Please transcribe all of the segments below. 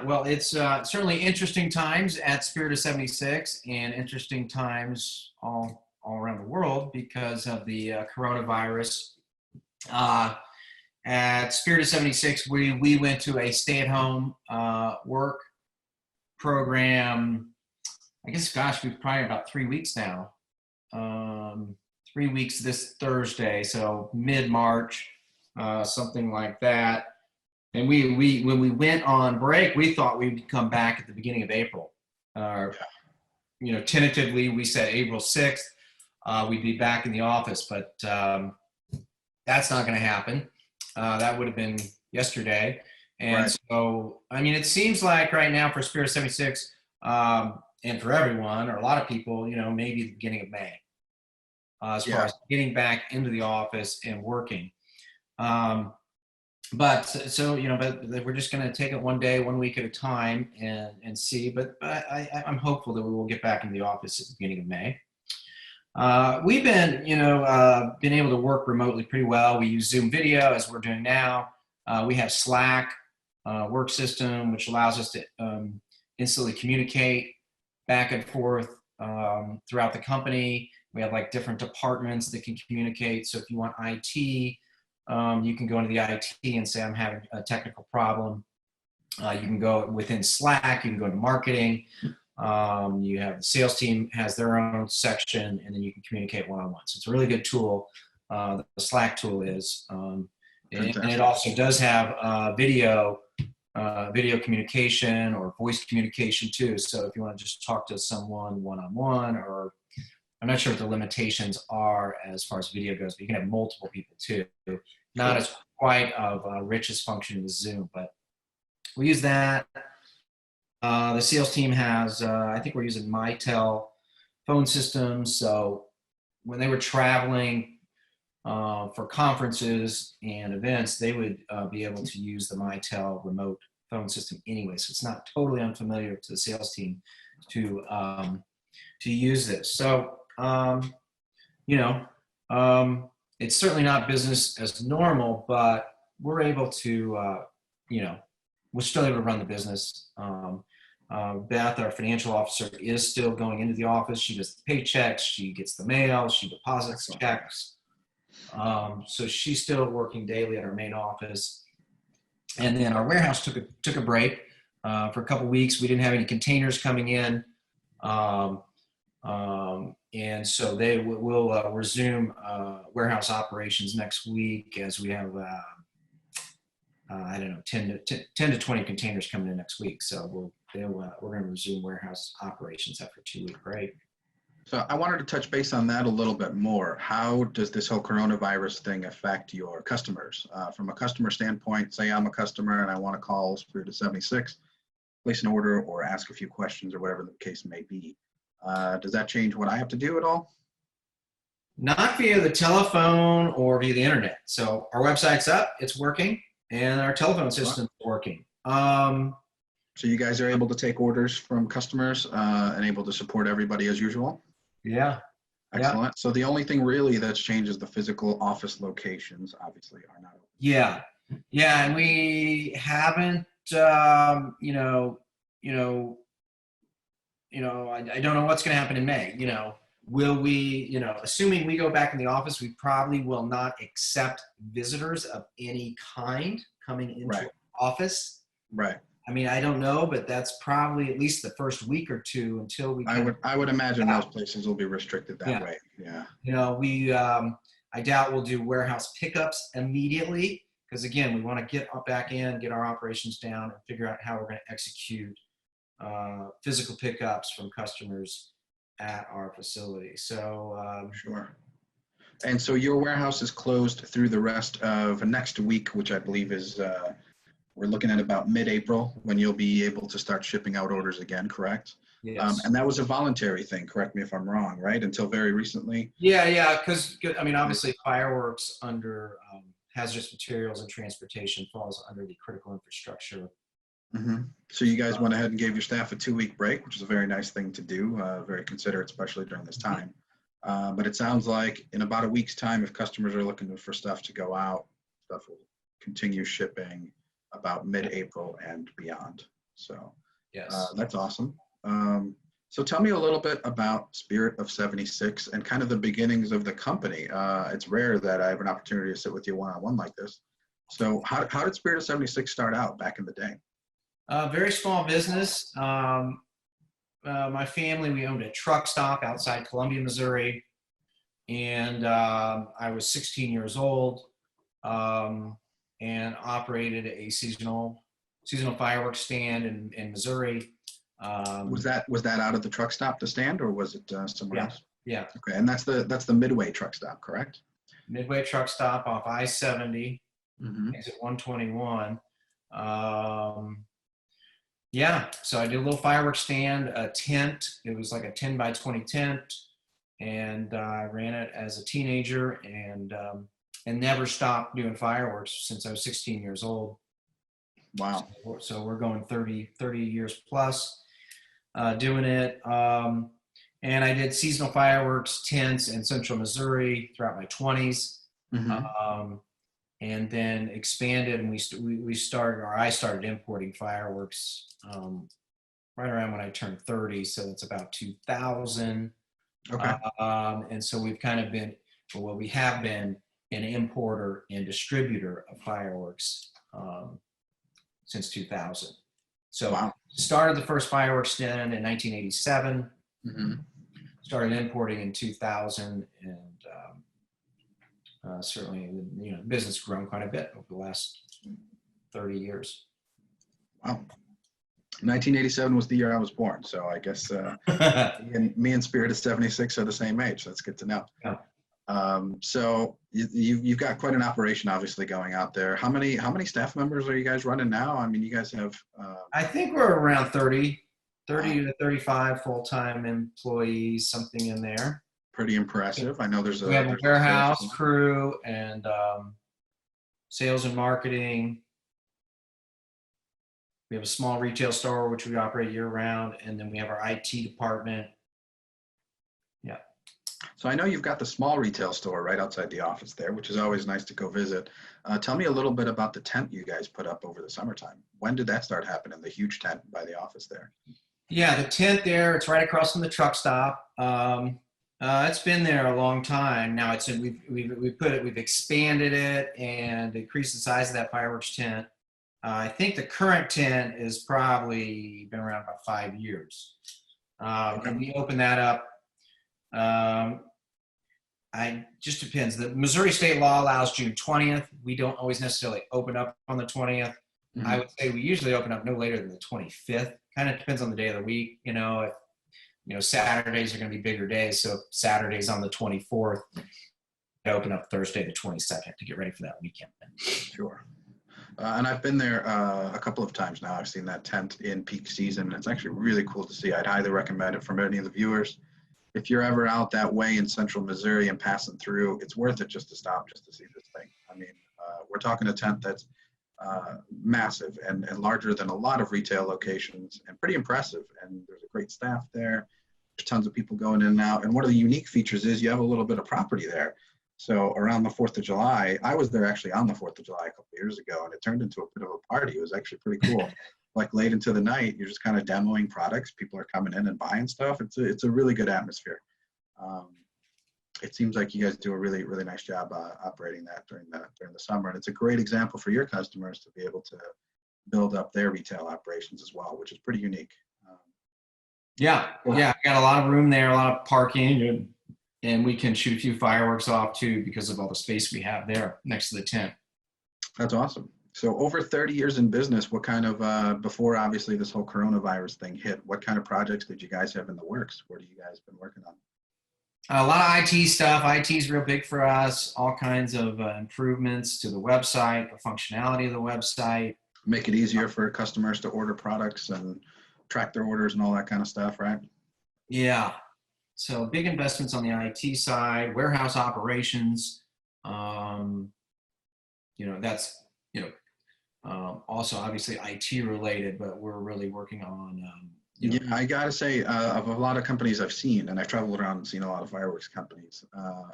Well, it's certainly interesting times at Spirit of 76 and interesting times all around the world because of the coronavirus. Uh, at Spirit of 76, we went to a stay-at-home work program. I guess, gosh, we've probably about 3 weeks now. 3 weeks this Thursday, so mid-March, something like that. And we when we went on break, we thought we'd come back at the beginning of April. Tentatively we said April 6th we'd be back in the office, but that's not going to happen. That would have been yesterday. And Right. so, I mean, it seems like right now for Spirit 76 and for everyone or a lot of people, maybe the beginning of May as far Yeah. as getting back into the office and working. But we're just going to take it one day, 1 week at a time, and see. But I'm hopeful that we will get back into the office at the beginning of May. We've been able to work remotely pretty well. We use Zoom video as we're doing now. We have Slack work system, which allows us to instantly communicate back and forth throughout the company. We have like different departments that can communicate. So if you want IT, you can go into the IT and say, I'm having a technical problem. You can go within Slack, you can go to marketing. You have the sales team has their own section, and then you can communicate one-on-one. So it's a really good tool. The Slack tool is, and it also does have video communication or voice communication too. So if you want to just talk to someone one-on-one, or I'm not sure what the limitations are as far as video goes, but you can have multiple people too. Not as quite of rich as function as Zoom, but we use that. The sales team has, I think we're using Mitel phone systems. So when they were traveling for conferences and events, they would be able to use the Mitel remote phone system anyway. So it's not totally unfamiliar to the sales team to use this. So, it's certainly not business as normal, but we're able to, we're still able to run the business. Beth, our financial officer, is still going into the office. She does the paychecks, she gets the mail, she deposits checks. So she's still working daily at our main office. And then our warehouse took a break for a couple weeks. We didn't have any containers coming in. And so they will resume warehouse operations next week as we have, 10 to 20 containers coming in next week. So we're going to resume warehouse operations after a 2-week break. So I wanted to touch base on that a little bit more. How does this whole coronavirus thing affect your customers? From a customer standpoint, say I'm a customer and I want to call Spirit of 76, place an order or ask a few questions or whatever the case may be. Does that change what I have to do at all? Not via the telephone or via the internet. So our website's up, it's working, and our telephone system's working. So you guys are able to take orders from customers and able to support everybody as usual? Yeah. Excellent. Yeah. So the only thing really that's changed is the physical office locations obviously are not open. Yeah. Yeah. And we haven't, I don't know what's going to happen in May. Will we, assuming we go back in the office, we probably will not accept visitors of any kind coming into Right. the office. Right. I mean, I don't know, but that's probably at least the first week or two until we. I would imagine those places will be restricted that way. Yeah. I doubt we'll do warehouse pickups immediately because again, we want to get back in, get our operations down, and figure out how we're going to execute physical pickups from customers at our facility. So sure. And so your warehouse is closed through the rest of next week, which I believe is we're looking at about mid-April when you'll be able to start shipping out orders again, correct? yes. And that was a voluntary thing, correct me if I'm wrong, right? Until very recently? Yeah, because I mean, obviously fireworks under hazardous materials and transportation falls under the critical infrastructure. Mm-hmm. So you guys went ahead and gave your staff a 2-week break, which is a very nice thing to do, very considerate, especially during this time. But it sounds like in about a week's time, if customers are looking for stuff to go out, stuff will continue shipping about mid-April and beyond. So Yes. that's awesome. So tell me a little bit about Spirit of 76 and kind of the beginnings of the company. It's rare that I have an opportunity to sit with you one-on-one like this. So how did Spirit of 76 start out back in the day? Very small business. My family, we owned a truck stop outside Columbia, Missouri, and I was 16 years old, and operated a seasonal fireworks stand in Missouri. Was that out of the truck stop, the stand, or was it somewhere Yeah, else? yeah. Okay, and that's the Midway truck stop, correct? Midway truck stop off I-70, Mm-hmm. exit 121. Yeah, so I did a little fireworks stand, a tent. It was like a 10 by 20 tent, and I ran it as a teenager, and never stopped doing fireworks since I was 16 years old. Wow. So we're going 30 years plus doing it. And I did seasonal fireworks tents in central Missouri throughout my 20s. Mm-hmm. And then expanded, and we started, or I started importing fireworks right around when I turned 30, so it's about 2000. Okay. And so we've kind of been, well, we have been an importer and distributor of fireworks since 2000. So Wow. started the first fireworks stand in 1987, Mm-hmm. started importing in 2000, and certainly, the business has grown quite a bit over the last 30 years. Wow. 1987 was the year I was born, so I guess me and Spirit of 76 are the same age. That's good to know. Yeah. So you've got quite an operation obviously going out there. How many staff members are you guys running now? I mean, you guys have. I think we're around 30 Wow. to 35 full-time employees, something in there. Pretty impressive. I know there's We have a warehouse sales crew and sales and marketing. We have a small retail store, which we operate year-round, and then we have our IT department. Yeah. So I know you've got the small retail store right outside the office there, which is always nice to go visit. Tell me a little bit about the tent you guys put up over the summertime. When did that start happening, the huge tent by the office there? Yeah, the tent there, it's right across from the truck stop. It's been there a long time. Now we've expanded it and increased the size of that fireworks tent. I think the current tent is probably been around about 5 years. And we opened that up. Just depends. The Missouri state law allows June 20th. We don't always necessarily open up on the 20th. Mm-hmm. I would say we usually open up no later than the 25th. Kind of depends on the day of the week. If Saturdays are going to be bigger days, so Saturday's on the 24th, I open up Thursday the 22nd to get ready for that weekend. Sure. And I've been there a couple of times now. I've seen that tent in peak season, and it's actually really cool to see. I'd highly recommend it for any of the viewers. If you're ever out that way in central Missouri and passing through, it's worth it just to stop just to see this thing. I mean, we're talking a tent that's massive and larger than a lot of retail locations and pretty impressive. And there's a great staff there. There's tons of people going in and out. And one of the unique features is you have a little bit of property there. So around the 4th of July, I was there actually on the 4th of July a couple of years ago, and it turned into a bit of a party. It was actually pretty cool. Like late into the night, you're just kind of demoing products. People are coming in and buying stuff. It's a really good atmosphere. It seems like you guys do a really, really nice job operating that during the summer. And it's a great example for your customers to be able to build up their retail operations as well, which is pretty unique. Yeah. I got a lot of room there, a lot of parking, and we can shoot a few fireworks off too because of all the space we have there next to the tent. That's awesome. So over 30 years in business, what kind of, before obviously this whole coronavirus thing hit, what kind of projects did you guys have in the works? What have you guys been working on? A lot of IT stuff. IT is real big for us. All kinds of improvements to the website, the functionality of the website. Make it easier for customers to order products and track their orders and all that kind of stuff, right? Yeah. So big investments on the IT side, warehouse operations. That's also obviously IT related, but we're really working on. Yeah, I gotta say, of a lot of companies I've seen, and I've traveled around and seen a lot of fireworks companies,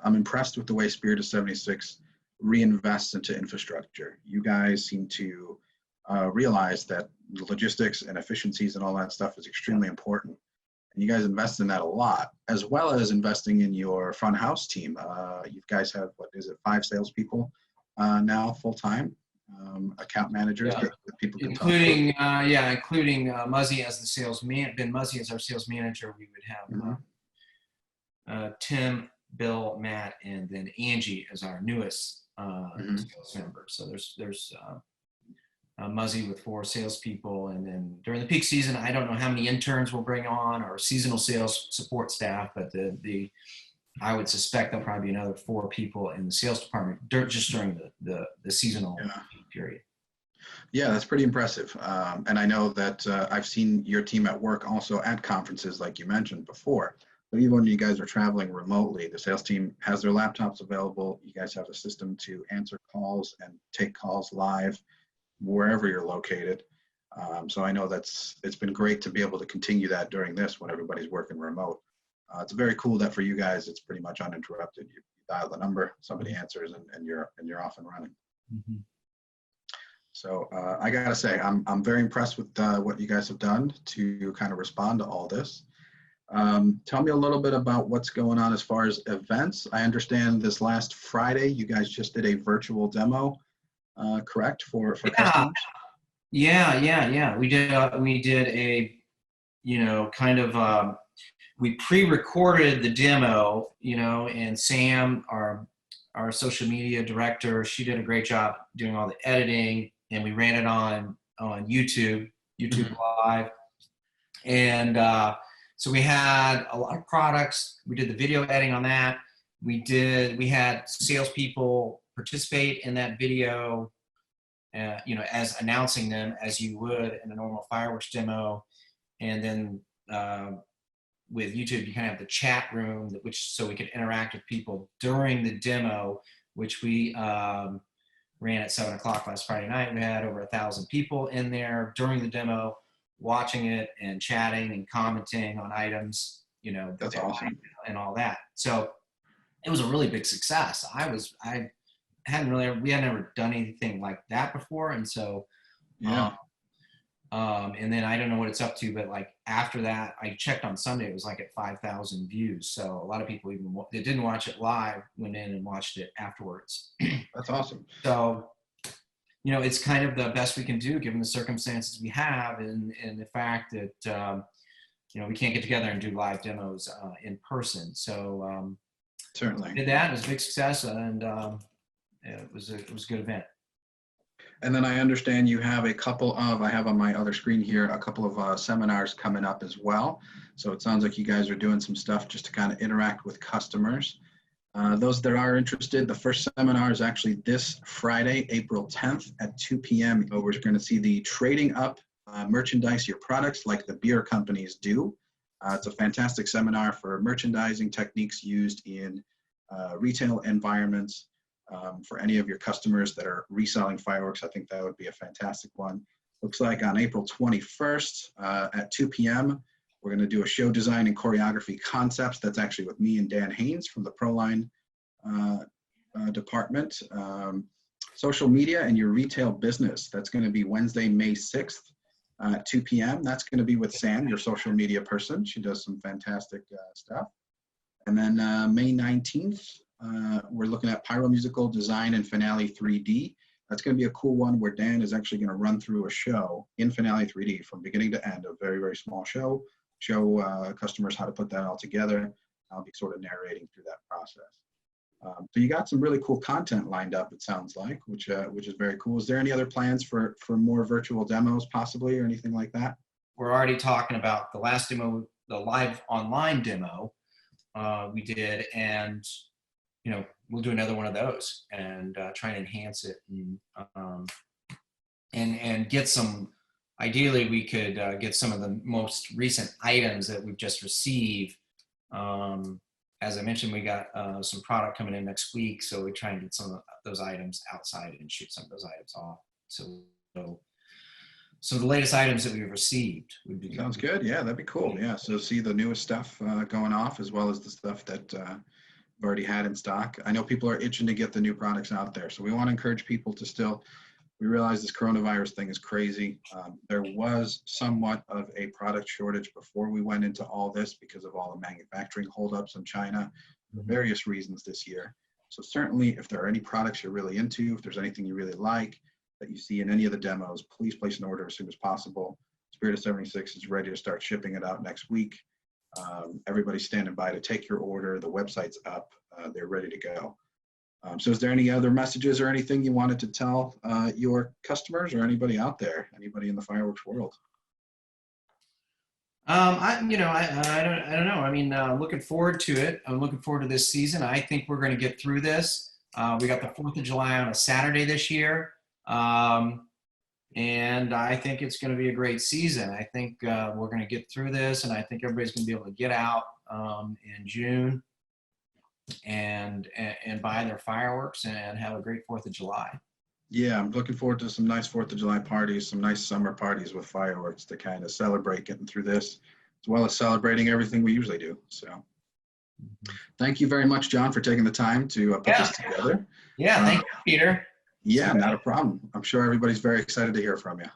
I'm impressed with the way Spirit of 76 reinvests into infrastructure. You guys seem to realize that logistics and efficiencies and all that stuff is extremely important. And you guys invest in that a lot, as well as investing in your front house team. You guys have, what is it, 5 salespeople now full time, account managers that people can talk to. Including Muzzy as the sales man. Ben Muzzy as our sales manager. We would have Tim, Bill, Matt, and then Angie as our newest sales member. So there's Muzzy with 4 salespeople, and then during the peak season, I don't know how many interns we'll bring on or seasonal sales support staff, but I would suspect there'll probably be another 4 people in the sales department just during the seasonal period. Yeah, that's pretty impressive. And I know that I've seen your team at work also at conferences, like you mentioned before. So even when you guys are traveling remotely, the sales team has their laptops available. You guys have a system to answer calls and take calls live wherever you're located. So I know it's been great to be able to continue that during this when everybody's working remote. It's very cool that for you guys, it's pretty much uninterrupted. You dial the number, somebody answers, and you're off and running. So I gotta say, I'm very impressed with what you guys have done to kind of respond to all this. Tell me a little bit about what's going on as far as events. I understand this last Friday, you guys just did a virtual demo, correct, for customers? Yeah. We did a, kind of, we pre-recorded the demo, and Sam, our social media director, she did a great job doing all the editing, and we ran it on YouTube Live. And so we had a lot of products. We did the video editing on that. We had salespeople participate in that video, as announcing them as you would in a normal fireworks demo. And then with YouTube, you kind of have the chat room, so we could interact with people during the demo, which we ran at 7 o'clock last Friday night. We had over 1,000 people in there during the demo, watching it and chatting and commenting on items, That's awesome. And all that. So it was a really big success. We hadn't ever done anything like that before. And so, and then I don't know what it's up to, but like after that, I checked on Sunday, it was like at 5,000 views. So a lot of people even that didn't watch it live went in and watched it afterwards. That's awesome. So, it's kind of the best we can do given the circumstances we have, and the fact that, we can't get together and do live demos in person. So certainly did that. It was a big success, and it was a good event. And then I understand you have I have on my other screen here, a couple of seminars coming up as well. So it sounds like you guys are doing some stuff just to kind of interact with customers. Those that are interested, the first seminar is actually this Friday, April 10th at 2 p.m. We're going to see the trading up merchandise your products like the beer companies do. It's a fantastic seminar for merchandising techniques used in retail environments. For any of your customers that are reselling fireworks, I think that would be a fantastic one. Looks like on April 21st at 2 p.m., we're going to do a show design and choreography concepts. That's actually with me and Dan Haynes from the ProLine department. Social media and your retail business. That's going to be Wednesday, May 6th at 2 p.m. That's going to be with Sam, your social media person. She does some fantastic stuff. And then May 19th, we're looking at pyromusical design and Finale 3D. That's going to be a cool one where Dan is actually going to run through a show in Finale 3D from beginning to end, a very, very small show customers how to put that all together. I'll be sort of narrating through that process. So you got some really cool content lined up, it sounds like, which is very cool. Is there any other plans for more virtual demos possibly or anything like that? We're already talking about the last demo, the live online demo we did, and we'll do another one of those and try and enhance it and get some. Ideally, we could get some of the most recent items that we've just received. As I mentioned, we got some product coming in next week, so we try and get some of those items outside and shoot some of those items off. So the latest items that we've received would be sounds good. Yeah, that'd be cool. Yeah, so see the newest stuff going off as well as the stuff that we've already had in stock. I know people are itching to get the new products out there, so we want to encourage people to still We realize this coronavirus thing is crazy. There was somewhat of a product shortage before we went into all this because of all the manufacturing holdups in China for various reasons this year. So certainly if there are any products you're really into, if there's anything you really like that you see in any of the demos, please place an order as soon as possible. Spirit of 76 is ready to start shipping it out next week. Everybody's standing by to take your order. The website's up. They're ready to go. So is there any other messages or anything you wanted to tell your customers or anybody out there, anybody in the fireworks world? I don't know. I mean, looking forward to it. I'm looking forward to this season. I think we're going to get through this. We got the 4th of July on a Saturday this year. And I think it's going to be a great season. I think we're going to get through this, and I think everybody's going to be able to get out in June and buy their fireworks and have a great 4th of July. Yeah, I'm looking forward to some nice 4th of July parties, some nice summer parties with fireworks to kind of celebrate getting through this, as well as celebrating everything we usually do. So thank you very much, John, for taking the time to put this together. Yeah, thank you, Peter. Yeah, not a problem. I'm sure everybody's very excited to hear from you.